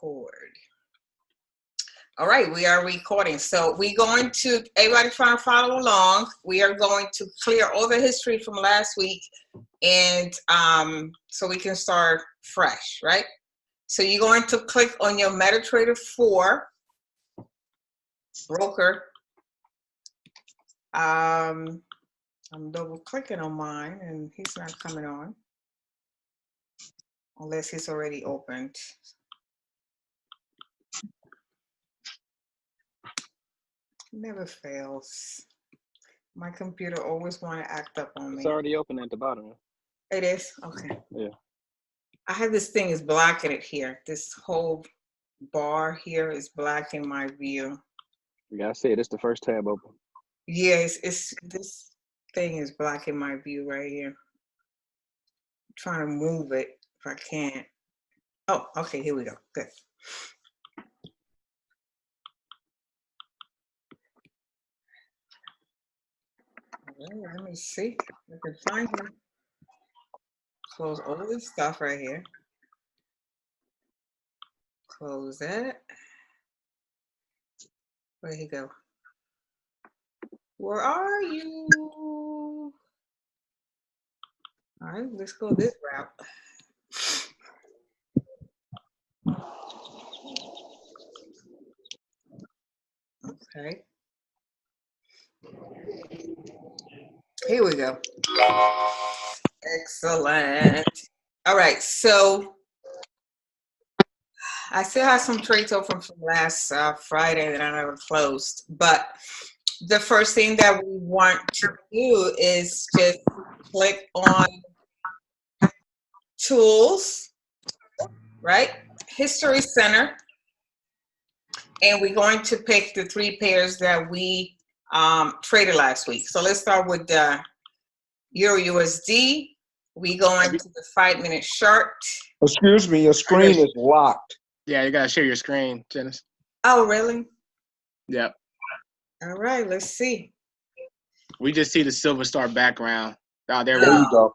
record. All right, we are recording. So we're going to, everybody trying to follow along. We are going to clear all the history from last week, and so we can start fresh, right? So you're going to click on your MetaTrader 4 broker. I'm double clicking on mine and he's not coming on unless he's already opened. Never fails. My computer always want to act up on me. It's already open at the bottom. It is? Okay. Yeah. I have this thing is blocking it here. This whole bar here is blocking my view. Yeah, I see it. It's the first tab open. Yeah, it's this thing is blocking my view right here. I'm trying to move it if I can't. Oh, okay, here we go. Good. Well, let me see. I can find him. Close all this stuff right here. Close that. Where'd he go? Where are you? All right, let's go this route. Okay. Here we go. Excellent. All right, so I still have some trades open from last Friday that I never closed, but the first thing that we want to do is just click on Tools, right? History Center, and we're going to pick the 3 pairs that we traded last week. So let's start with the Euro USD. We go into the 5-minute chart. Excuse me, your screen is locked. Yeah, you gotta share your screen, Janice. Oh, really? Yep. All right, let's see. We just see the silver star background. Oh, there we There go. you go.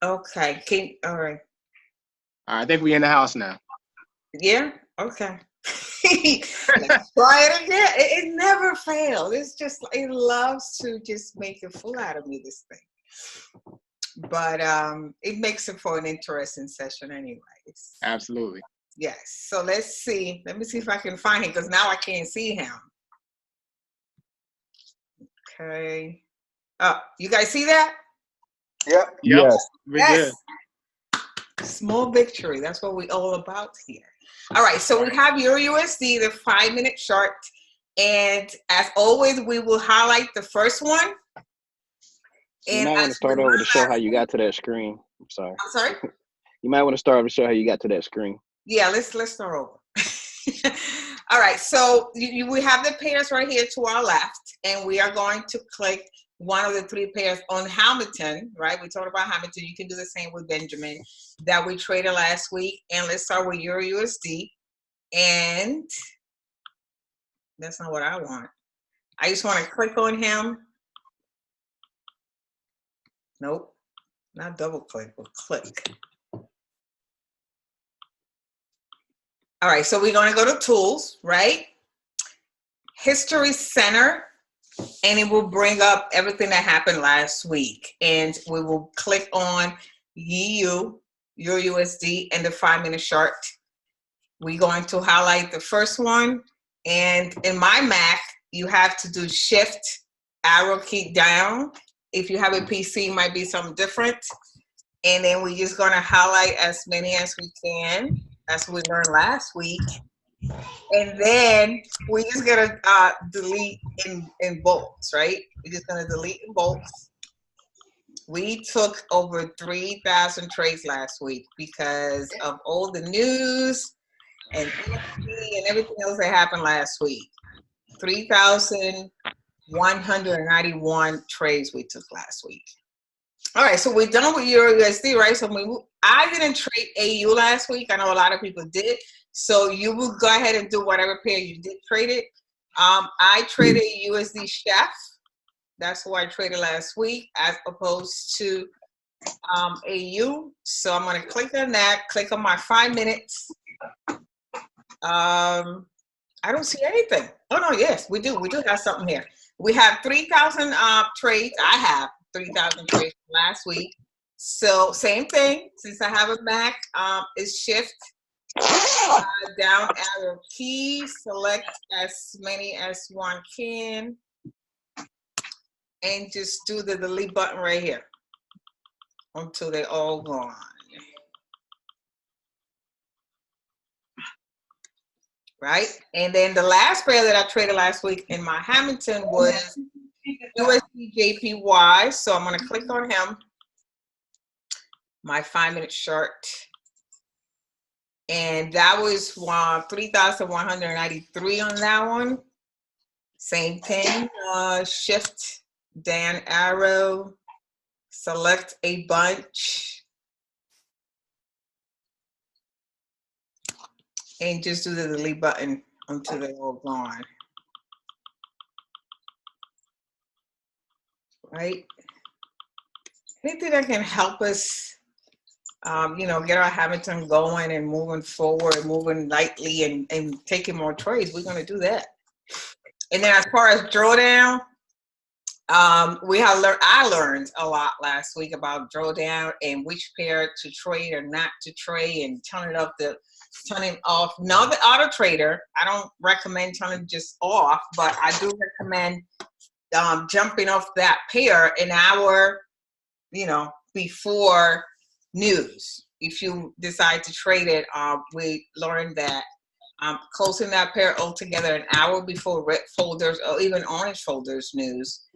Okay, all right. All right, I think we in the house now. Yeah, okay. Let's try it again. It never fails. It's just, it loves to just make a fool out of me, this thing. But it makes it for an interesting session anyways. Absolutely. Yes, so let's see. Let me see if I can find him, because now I can't see him. Okay. Oh, you guys see that? Yep. Yep. Yes. We're Yes. good. Small victory. That's what we're all about here. All right, so we have Euro USD, the 5-minute chart. And as always, we will highlight the first one. You And might want to start over to show how you got to that screen. I'm sorry. I'm sorry? You might want to start over to show how you got to that screen. Yeah, let's start over. All right, so we have the pairs right here to our left, and we are going to click one of the 3 pairs on Hamilton, right? We talked about Hamilton. You can do the same with Benjamin that we traded last week. And let's start with Euro USD. And that's not what I want. I just want to click on him. Nope, not double click, but click. All right, so we're going to go to Tools, right? History Center, and it will bring up everything that happened last week. And we will click on EU, Euro USD, and the 5-minute chart. We're going to highlight the first one. And in my Mac, you have to do Shift, arrow key down. If you have a PC, it might be something different. And then we're just going to highlight as many as we can, as we learned last week. And then we're just going to delete in bolts, right? We're just going to delete in bolts. We took over 3,000 trades last week because of all the news and everything else that happened last week. 3,191 trades we took last week. All right, so we're done with Euro USD, right? So I didn't trade AU last week. I know a lot of people did. So you will go ahead and do whatever pair you did trade it. I traded USD Chef. That's who I traded last week, as opposed to AU. So I'm going to click on that, click on my 5 minutes. I don't see anything. Oh no, yes, we do. We do have something here. We have 3,000 trades. I have 3,000 trades last week. So same thing. Since I have a Mac, is shift down arrow key. Select as many as one can, and just do the delete button right here until they're all gone. Right? And then the last pair that I traded last week in my Hamilton was USD JPY. So I'm going to click on him, my 5-minute chart. And that was 3,193 on that one. Same thing, shift down arrow, select a bunch, and just do the delete button until they're all gone. Right? Anything that can help us, get our Hamilton going and moving forward, moving lightly and taking more trades, we're going to do that. And then as far as drawdown, I learned a lot last week about drawdown and which pair to trade or not to trade, and turning off. Now the auto trader, I don't recommend turning just off, but I do recommend jumping off that pair an hour, before news. If you decide to trade it, we learned that closing that pair altogether an hour before red folders or even orange folders news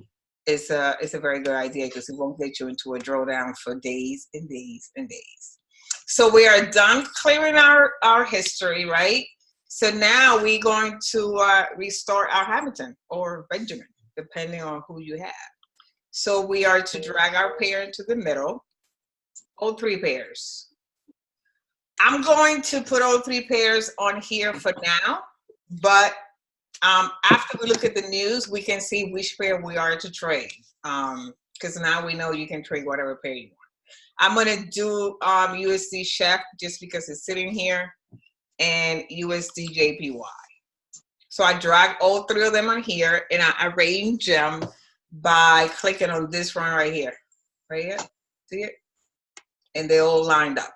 is a very good idea, because it won't get you into a drawdown for days and days and days. So we are done clearing our history, right? So now we're going to restart our Hamilton or Benjamin, depending on who you have. So we are to drag our pair into the middle, all 3 pairs. I'm going to put all 3 pairs on here for now, but after we look at the news, we can see which pair we are to trade, because now we know you can trade whatever pair you want. I'm going to do USD Chef just because it's sitting here, and USD JPY. So I drag all 3 of them on here, and I arrange them by clicking on this one right here. Right here? See it? And they're all lined up.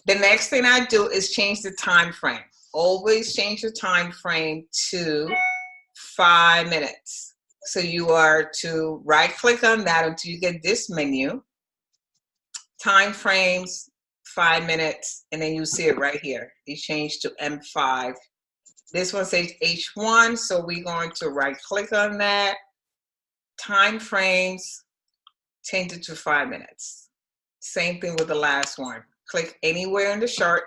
The next thing I do is change the time frame. Always change the time frame to 5 minutes. So you are to right click on that until you get this menu. Time frames, 5 minutes, and then you see it right here. It changed to M5. This one says H1, so we're going to right click on that. Time frames, change it to 5 minutes. Same thing with the last one. Click anywhere in the chart,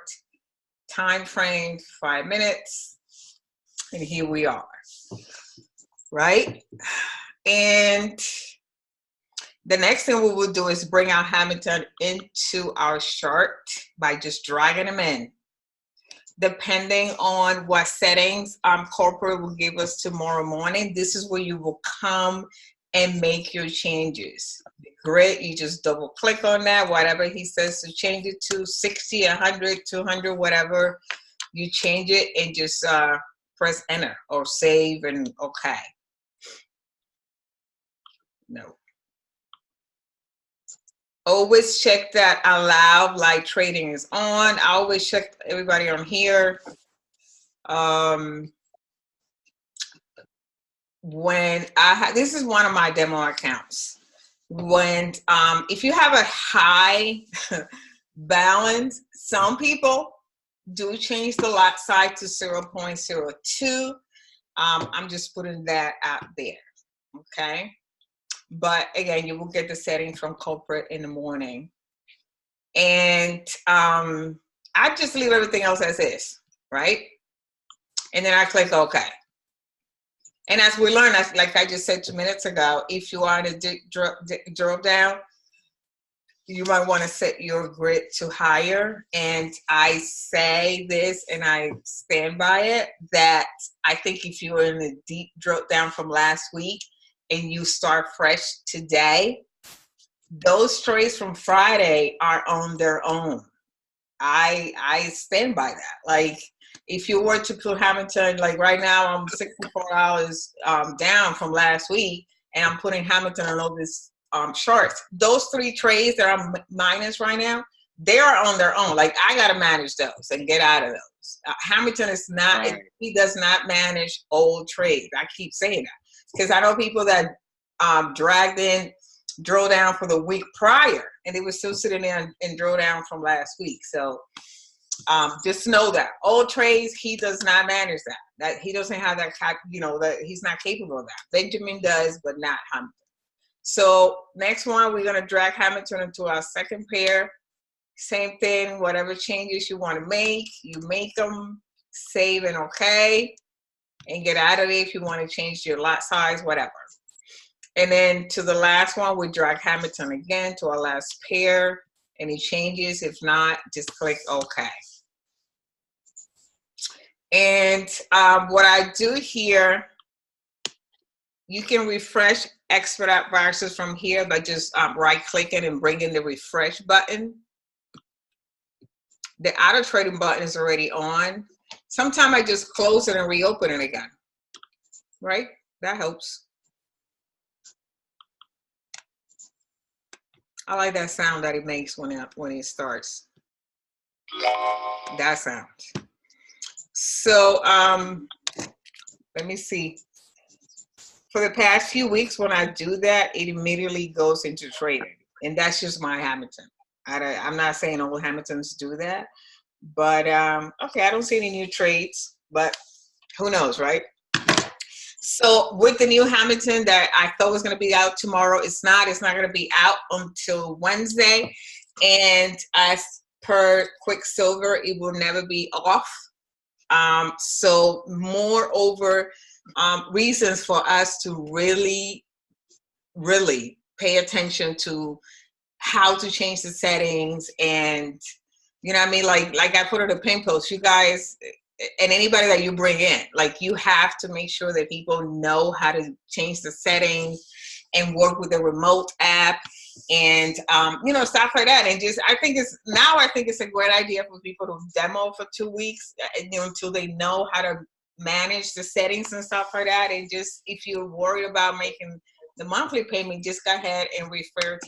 time frame, 5 minutes, and here we are, right? And the next thing we will do is bring our Hamilton into our chart by just dragging them in. Depending on what settings corporate will give us tomorrow morning, this is where you will come and make your changes. The grid, you just double click on that, whatever he says to change it to, 60, 100, 200, whatever, you change it and just press enter or save and okay. No. Always check that allow live trading is on. I always check everybody on here. This is one of my demo accounts. If you have a high balance, some people do change the lot size to 0.02. I'm just putting that out there, okay? But again, you will get the settings from corporate in the morning. And I just leave everything else as is, right? And then I click OK. And as we learned, like I just said 2 minutes ago, if you are to drill down, you might want to set your grid to higher. And I say this and I stand by it, that I think if you were in a deep drill down from last week and you start fresh today, those trades from Friday are on their own. I stand by that. Like, if you were to put Hamilton, like right now, I'm 64 hours down from last week, and I'm putting Hamilton on all these charts. Those 3 trades that are minus right now, they are on their own. Like, I got to manage those and get out of those. Hamilton is not, Right. he does not manage old trades. I keep saying that because I know people that dragged in drawdown for the week prior, and they were still sitting there and drawdown from last week. So just know that old trades, he does not manage that. That he doesn't have that, that he's not capable of that. Benjamin does, but not Hamilton. So next one, we're gonna drag Hamilton into our second pair. Same thing, whatever changes you want to make, you make them, save and okay, and get out of it if you want to change your lot size, whatever. And then to the last one, we drag Hamilton again to our last pair. Any changes? If not, just click OK. And what I do here, you can refresh expedite boxes from here by just right-clicking and bringing the refresh button. The auto trading button is already on. Sometimes I just close it and reopen it again. Right? That helps. I like that sound that it makes when it starts. That sound. So let me see. For the past few weeks, when I do that, it immediately goes into trading, and that's just my Hamilton. I'm not saying all Hamiltons do that, but okay, I don't see any new trades, but who knows, right? So with the new Hamilton that I thought was going to be out tomorrow, it's not going to be out until Wednesday. And as per Quicksilver, it will never be off. So moreover, reasons for us to really, really pay attention to how to change the settings. And, you know what I mean? Like I put in a pin post, you guys, and anybody that you bring in, like, you have to make sure that people know how to change the settings and work with the remote app and, stuff like that. And just, I think it's a great idea for people to demo for 2 weeks, until they know how to manage the settings and stuff like that. And just, if you're worried about making the monthly payment, just go ahead and refer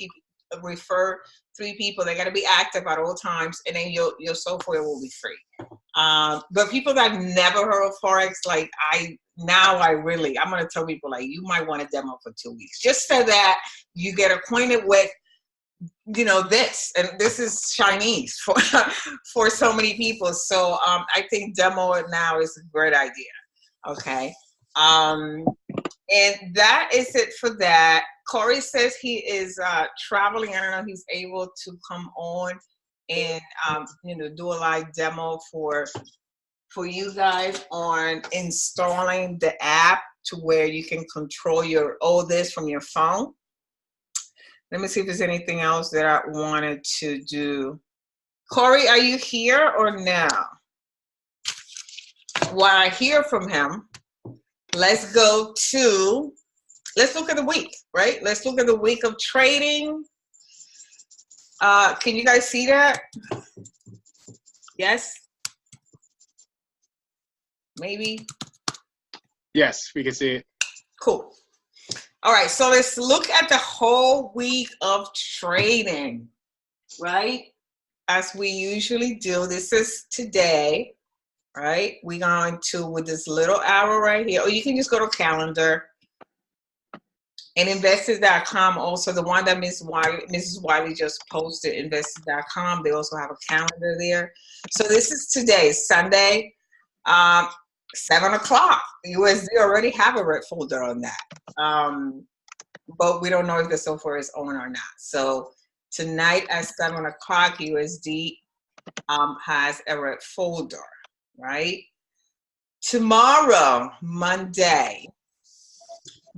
3 people. They got to be active at all times, and then your software will be free. But people that have never heard of Forex, like I'm going to tell people, like, you might want to demo for 2 weeks, just so that you get acquainted with, this, and this is Chinese for so many people. So I think demo it now is a great idea. Okay. And that is it for that. Corey says he is traveling. I don't know if he's able to come on and do a live demo for you guys on installing the app to where you can control all this from your phone. Let me see if there's anything else that I wanted to do. Corey, are you here or no? While I hear from him, let's look at the week, right? Let's look at the week of trading. Can you guys see that? Yes? Maybe? Yes, we can see it. Cool. All right, so let's look at the whole week of trading, right? As we usually do. This is today, right? We're going to, with this little arrow right here, or you can just go to calendar. And investors.com, also the one that Mrs. Wiley just posted, investors.com, they also have a calendar there. So this is today, Sunday, 7 o'clock. USD already have a red folder on that. But we don't know if the software is on or not. So tonight at 7 o'clock, USD has a red folder, right? Tomorrow, Monday,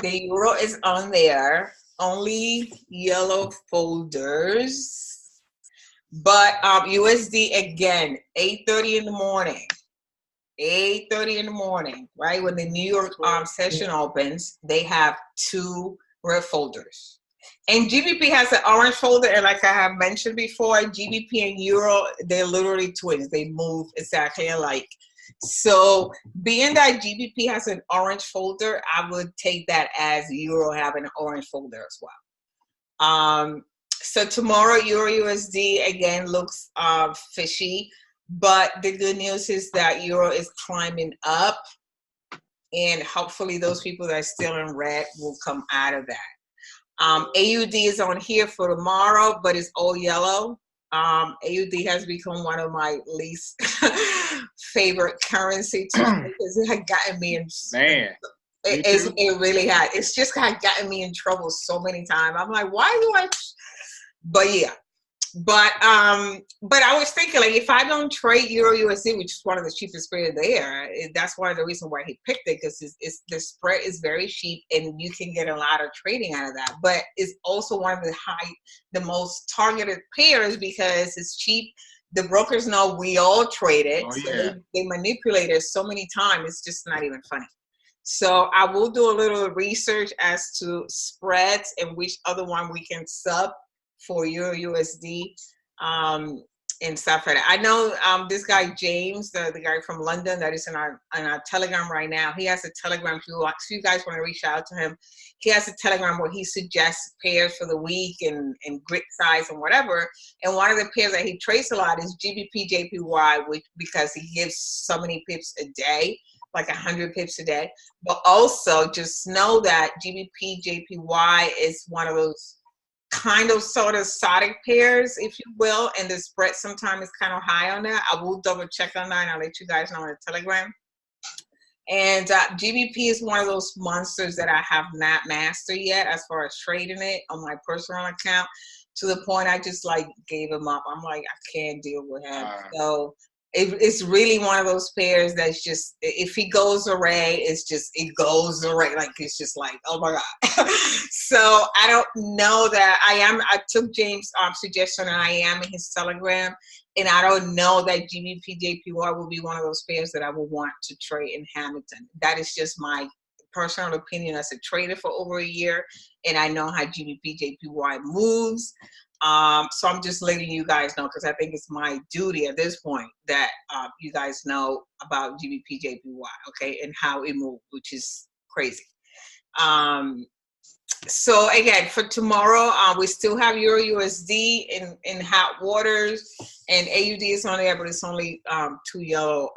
the euro is on there, only yellow folders. But USD again, 8:30 in the morning. 8:30 in the morning, right? When the New York session opens, they have 2 red folders. And GBP has an orange folder, and like I have mentioned before, GBP and Euro, they're literally twins. They move exactly alike. So being that GBP has an orange folder, I would take that as Euro having an orange folder as well. So tomorrow, Euro USD again looks fishy, but the good news is that Euro is climbing up, and hopefully those people that are still in red will come out of that. AUD is on here for tomorrow, but it's all yellow. AUD has become one of my least favorite currency because it had gotten me in. Man. It really had. It's just had gotten me in trouble so many times. I'm like, why do I? But yeah. But I was thinking, like, if I don't trade Euro USD, which is one of the cheapest pairs there, that's one of the reasons why he picked it, because the spread is very cheap and you can get a lot of trading out of that. But it's also one of the most targeted pairs because it's cheap. The brokers know we all trade it, so they manipulate it so many times. It's just not even funny. So I will do a little research as to spreads and which other one we can sub for Euro USD and stuff like that. I know this guy James, the guy from London that is in our Telegram right now. He has a Telegram. If you guys want to reach out to him, he has a Telegram where he suggests pairs for the week and grid size and whatever. And one of the pairs that he trades a lot is GBP JPY, because he gives so many pips a day, like 100 pips a day. But also just know that GBP JPY is one of those kind of sort of exotic pairs, if you will, and the spread sometimes is kind of high on that. I will double check on that and I'll let you guys know on the Telegram. And GBP is one of those monsters that I have not mastered yet as far as trading it on my personal account, to the point I just like gave him up. I'm like, I can't deal with him. So it's really one of those pairs that's just, if he goes array, it goes array. Like, it's just like, oh my God. So I don't know that I took James' suggestion and I am in his Telegram, and I don't know that GBP JPY will be one of those pairs that I will want to trade in Hamilton. That is just my personal opinion as a trader for over a year, and I know how GBP JPY moves. So I'm just letting you guys know, because I think it's my duty at this point that you guys know about GBP JPY, okay, and how it moved, which is crazy. So again, for tomorrow, we still have Euro USD in hot waters, and AUD is on there, but it's only 2 yellow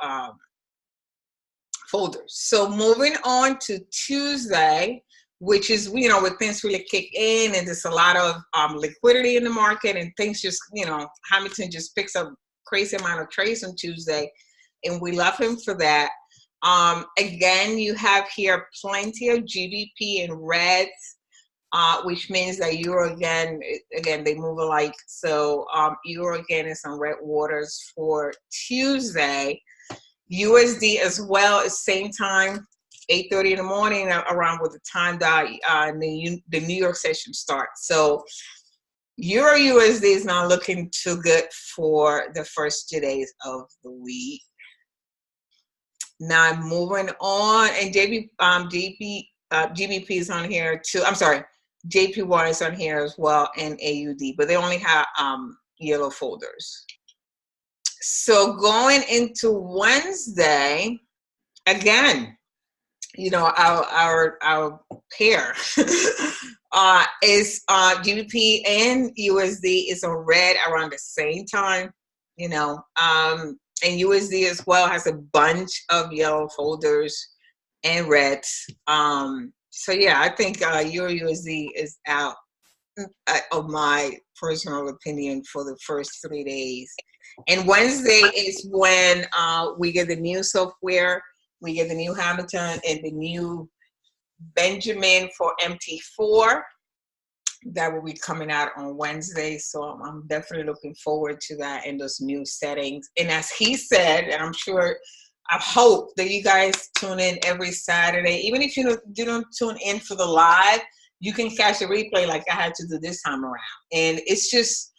folders. So moving on to Tuesday, which is, you know, when things really kick in and there's a lot of liquidity in the market and things just, you know, Hamilton just picks up crazy amount of trades on Tuesday, and we love him for that. Again, you have here plenty of GBP in reds, which means that Euro again, they move alike. So Euro again is on red waters for Tuesday. USD as well is same time, 8:30 in the morning, around with the time that the New York session starts. So Euro USD is not looking too good for the first 2 days of the week. Now moving on, and GBP is on here too. I'm sorry, JPY is on here as well, and AUD, but they only have yellow folders. So going into Wednesday, again, you know, our pair is GBP and USD is on red around the same time, you know, and USD as well has a bunch of yellow folders and reds. So yeah, I think Euro USD is out of my personal opinion for the first 3 days. And Wednesday is when we get the new software, we get the new Hamilton and the new Benjamin for MT4 that will be coming out on Wednesday. So I'm definitely looking forward to that and those new settings. And as he said, and I'm sure, I hope that you guys tune in every Saturday. Even if you don't tune in for the live, you can catch a replay like I had to do this time around. And it's just,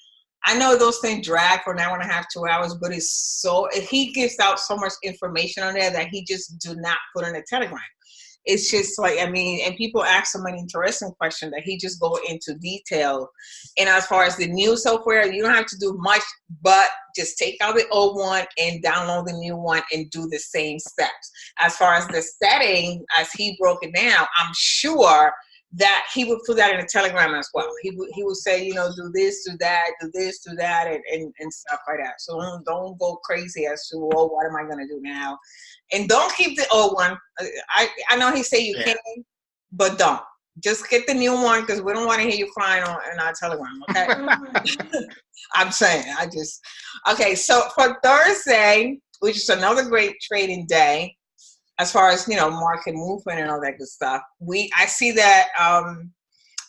I know those things drag for an hour and a half, 2 hours, but he gives out so much information on there that he just do not put in a Telegram. it's just like, I mean, and people ask so many interesting questions that he just go into detail. And as far as the new software, you don't have to do much, but just take out the old one and download the new one and do the same steps. As far as the setting, as he broke it down, I'm sure that he would put that in a telegram as well. He would say, you know, do this, do that, do this, do that, and stuff like that. So don't go crazy as to, oh, what am I going to do now? And don't keep the old one. I know he say you can, but don't. Just get the new one, because we don't want to hear you crying in our telegram, okay? I'm saying, okay, so for Thursday, which is another great trading day, as far as, you know, market movement and all that good stuff, I see that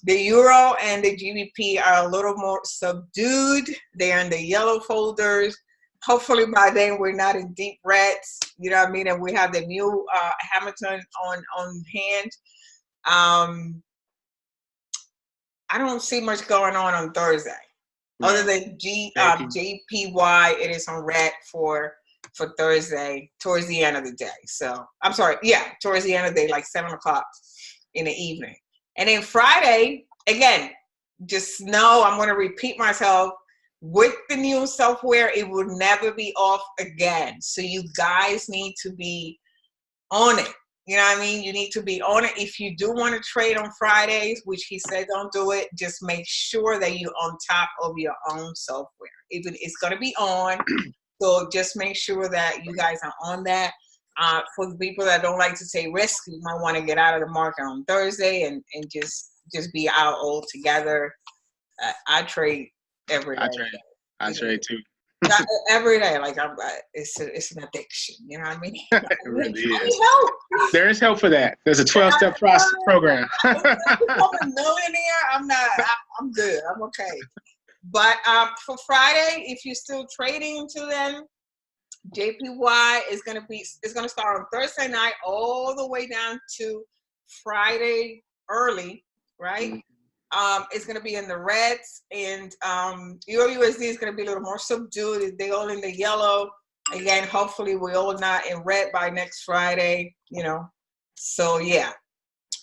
the euro and the GBP are a little more subdued. They're in the yellow folders. Hopefully by then we're not in deep reds, you know what I mean? And we have the new Hamilton on hand. I don't see much going on Thursday, other than JPY. It is on red for Thursday towards the end of the day. So I'm sorry, towards the end of the day, like 7 o'clock in the evening. And then Friday, again, just know I'm going to repeat myself. With the new software, it will never be off again. So you guys need to be on it. You know what I mean? You need to be on it. If you do want to trade on Fridays, which he said don't do it, just make sure that you're on top of your own software. It's going to be on. So just make sure that you guys are on that. For the people that don't like to take risks, you might want to get out of the market on Thursday and just be out altogether. I trade every day. I trade too. Every day, like it's an addiction. You know what I mean? It really is. There is help for that. There's a 12-step process program. I'm a millionaire. I'm good. I'm okay. But for Friday, if you're still trading into them, JPY is gonna start on Thursday night all the way down to Friday early, right? It's gonna be in the reds, and Euro USD is gonna be a little more subdued. They all in the yellow. Again, hopefully we're all not in red by next Friday, you know. So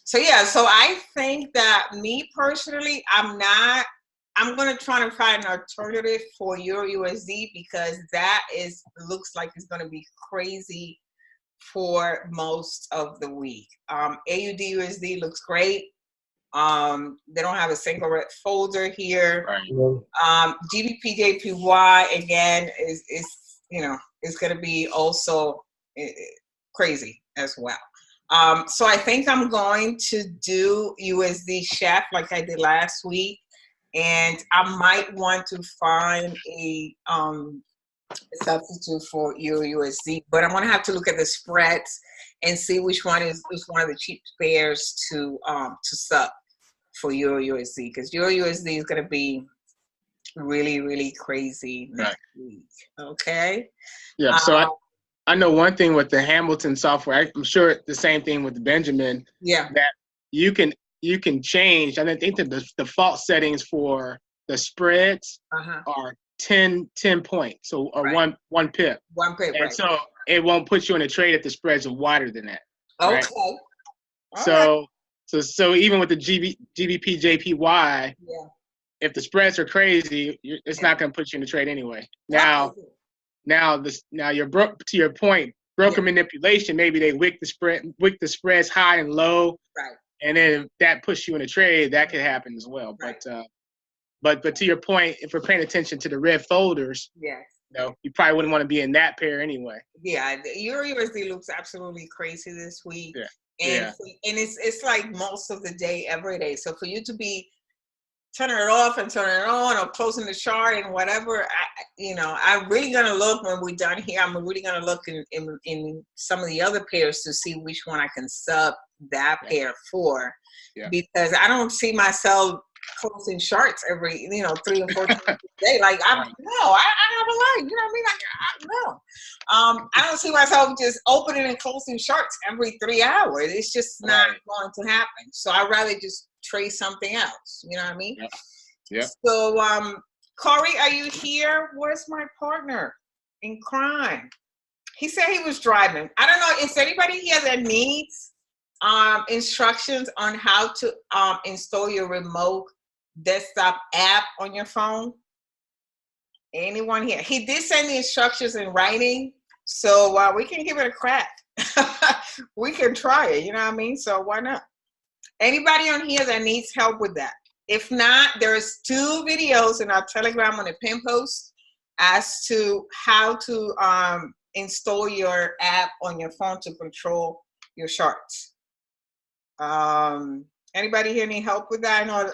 so I think that me personally, I'm going to try to find an alternative for Euro USD, because that looks like it's going to be crazy for most of the week. AUD USD looks great. They don't have a single red folder here. Right. GBP JPY again is going to be also crazy as well. So I think I'm going to do USD chef like I did last week. And I might want to find a substitute for Euro USD, but I'm gonna have to look at the spreads and see which one of the cheap pairs to sub for Euro USD, because Euro USD is gonna be really, really crazy next week. Okay. Yeah. So I know one thing with the Hamilton software. I'm sure the same thing with the Benjamin. Yeah. That you can change. I think that the default settings for the spreads are 10 points, so or right. one pip. 1 pip, and right. so it won't put you in a trade if the spreads are wider than that. Okay. Right? So even with the GBP JPY, if the spreads are crazy, it's not going to put you in a trade anyway. Now you're to your point, broker manipulation. Maybe they wick the spreads high and low. Right. And then if that puts you in a trade, that could happen as well. Right. But to your point, if we're paying attention to the red folders, you probably wouldn't want to be in that pair anyway. Yeah, the Euro USD looks absolutely crazy this week. Yeah. And it's like most of the day, every day. So for you to be turning it off and turning it on, or closing the chart and whatever, I'm really gonna look when we're done here. I'm really gonna look in some of the other pairs to see which one I can sub that pair for, because I don't see myself closing charts every 3 or 4 times a day. Like I have a life, you know what I mean? I don't see myself just opening and closing charts every 3 hours. It's just not going to happen. So I'd rather just trade something else. You know what I mean? Yeah. So Corey, are you here? Where's my partner in crime? He said he was driving. I don't know. Is anybody here that needs instructions on how to install your remote desktop app on your phone? Anyone here? He did send the instructions in writing, so we can give it a crack. We can try it, you know what I mean? So why not? Anybody on here that needs help with that? If not, there's 2 videos in our Telegram on the pin post as to how to install your app on your phone to control your charts. Anybody here need help with that? I know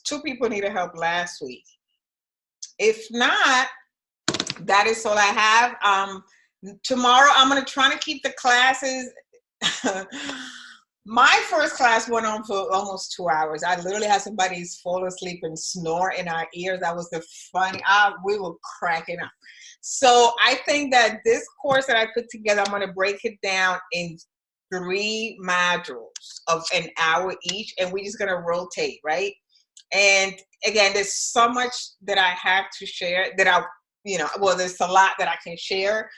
2 people needed help last week. If not, that is all I have. Tomorrow, I'm going to try to keep the classes. My first class went on for almost 2 hours. I literally had somebody fall asleep and snore in our ears. That was the funny. We were cracking up. So I think that this course that I put together, I'm going to break it down in 3 modules of an hour each, and we're just going to rotate, right? And again, there's so much that I have to share that there's a lot that I can share.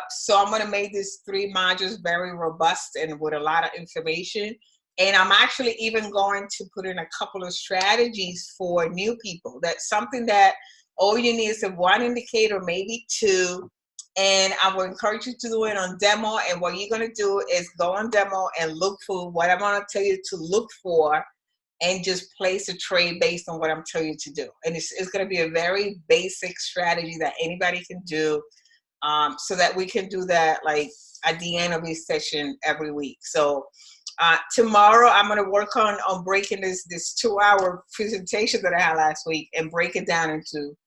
So I'm going to make these 3 modules very robust and with a lot of information. And I'm actually even going to put in a couple of strategies for new people. That's something that all you need is 1 indicator, maybe 2. And I will encourage you to do it on demo. And what you're going to do is go on demo and look for what I'm going to tell you to look for, and just place a trade based on what I'm telling you to do. And it's going to be a very basic strategy that anybody can do, so that we can do that like at the end of each session every week. So tomorrow I'm going to work on breaking this 2-hour presentation that I had last week and break it down into,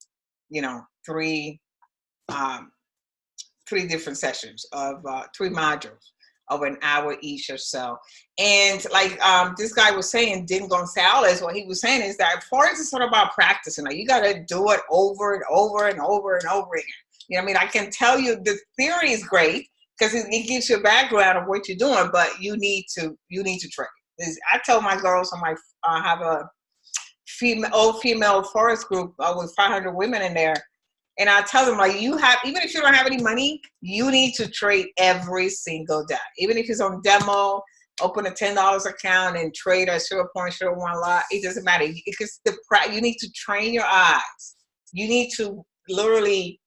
3 different sessions of 3 modules of an hour each or so. And like this guy was saying, Dean Gonzalez, what he was saying is that Forex is sort of about practicing. Like, you got to do it over and over and over and over again. You know what I mean? I can tell you the theory is great because it gives you a background of what you're doing, but you need to train. I tell my girls, I have a all female Forex group with 500 women in there. And I tell them, like, even if you don't have any money, you need to trade every single day. Even if it's on demo, open a $10 account and trade a 0.01 lot. It doesn't matter. Because you need to train your eyes. You need to literally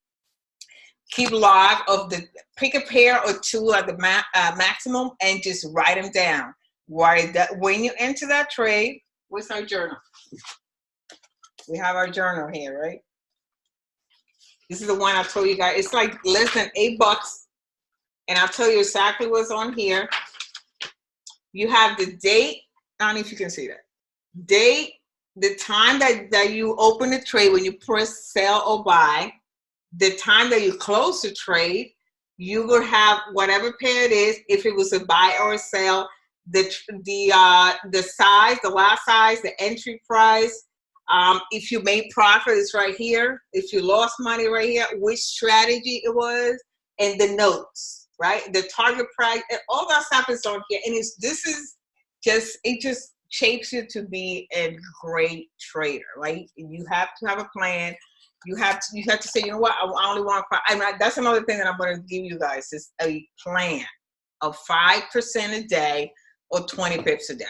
keep log of pick a pair or 2 at the maximum and just write them down. When you enter that trade, what's our journal? We have our journal here, right? This is the one I told you guys. It's like less than $8. And I'll tell you exactly what's on here. You have the date. I don't know if you can see that. Date, the time that you open the trade when you press sell or buy, the time that you close the trade, you will have whatever pair it is. If it was a buy or a sell, the size, the lot size, the entry price. If you made profit, it's right here. If you lost money, right here, which strategy it was, and the notes, right? The target price, and all that stuff is on here. And it just shapes you to be a great trader, right? You have to have a plan. You have to say, you know what, I only want 5. That's another thing that I'm going to give you guys is a plan of 5% a day or 20 pips a day,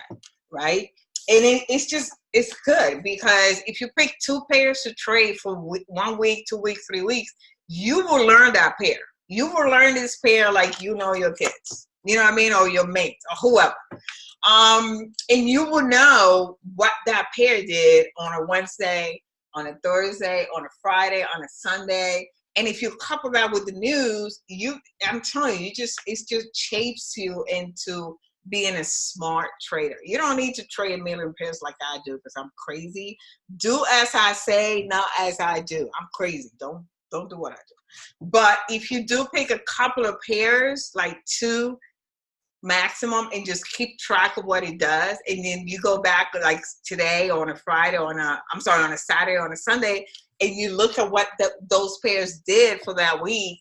right? And it's good because if you pick 2 pairs to trade for 1 week, 2 weeks, 3 weeks, you will learn that pair. You will learn this pair like you know your kids, you know what I mean, or your mates or whoever. And you will know what that pair did on a Wednesday, on a Thursday, on a Friday, on a Sunday. And if you couple that with the news, I'm telling you, it just shapes you into being a smart trader. You don't need to trade a million pairs like I do because I'm crazy. Do as I say, not as I do. I'm crazy. Don't do what I do. But if you do pick a couple of pairs, like 2 maximum, and just keep track of what it does, and then you go back like today on a Friday, on a Saturday, on a Sunday, and you look at what those pairs did for that week,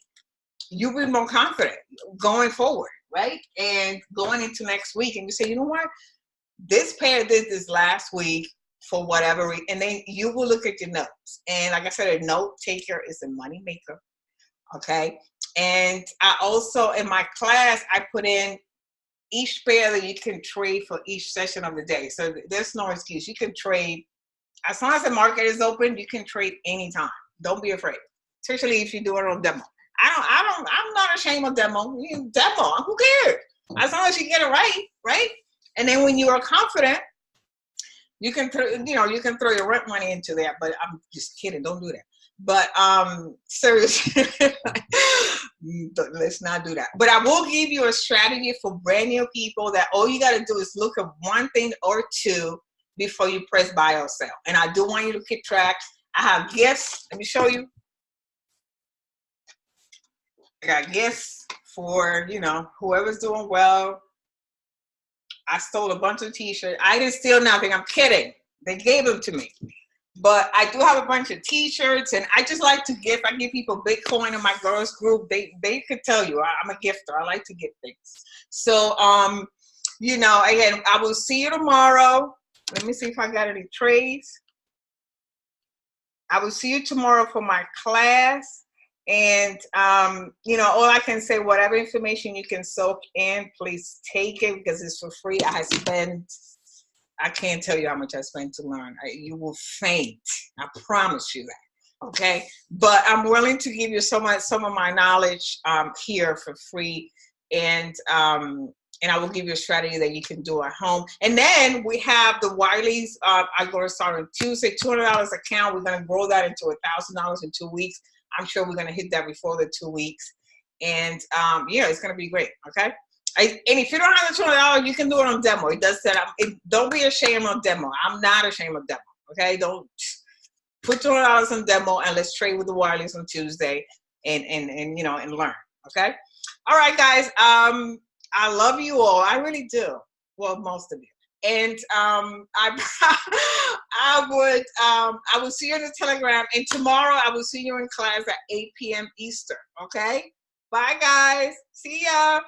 you'll be more confident going forward, right? And going into next week, and you say, you know what, this pair did this last week for whatever reason, and then you will look at your notes. And like I said, a note taker is a money maker, okay? And I also, in my class, I put in each pair that you can trade for each session of the day. So there's no excuse. You can trade as long as the market is open. You can trade anytime. Don't be afraid, especially if you do it on demo. I'm not ashamed of demo. Demo, who cares? As long as you get it right? And then when you are confident, you can throw your rent money into that. But I'm just kidding. Don't do that. But seriously, let's not do that. But I will give you a strategy for brand new people that all you got to do is look at one thing or two before you press buy or sell. And I do want you to keep track. I have gifts. Let me show you. I got gifts for, whoever's doing well. I stole a bunch of t-shirts. I didn't steal nothing. I'm kidding. They gave them to me. But I do have a bunch of t-shirts, and I just like to gift. I give people Bitcoin in my girls group. They could tell you I'm a gifter. I like to gift things. So, again, I will see you tomorrow. Let me see if I got any trades. I will see you tomorrow for my class. And, all I can say, whatever information you can soak in, please take it because it's for free. I can't tell you how much I spent to learn. You will faint. I promise you that. Okay. But I'm willing to give you some of my knowledge here for free. And I will give you a strategy that you can do at home. And then we have the Wileys. I'm going to start on Tuesday, $200 account. We're going to grow that into $1,000 in 2 weeks. I'm sure we're going to hit that before the 2 weeks. And it's going to be great. Okay. And if you don't have the $200, you can do it on demo. It does that. Don't be ashamed of demo. I'm not ashamed of demo. Okay. Don't put $200 on demo and let's trade with the Wileys on Tuesday and learn. Okay. All right, guys. I love you all. I really do. Well, most of you. And I will see you in the Telegram. And tomorrow I will see you in class at 8 p.m. Eastern. Okay. Bye, guys. See ya.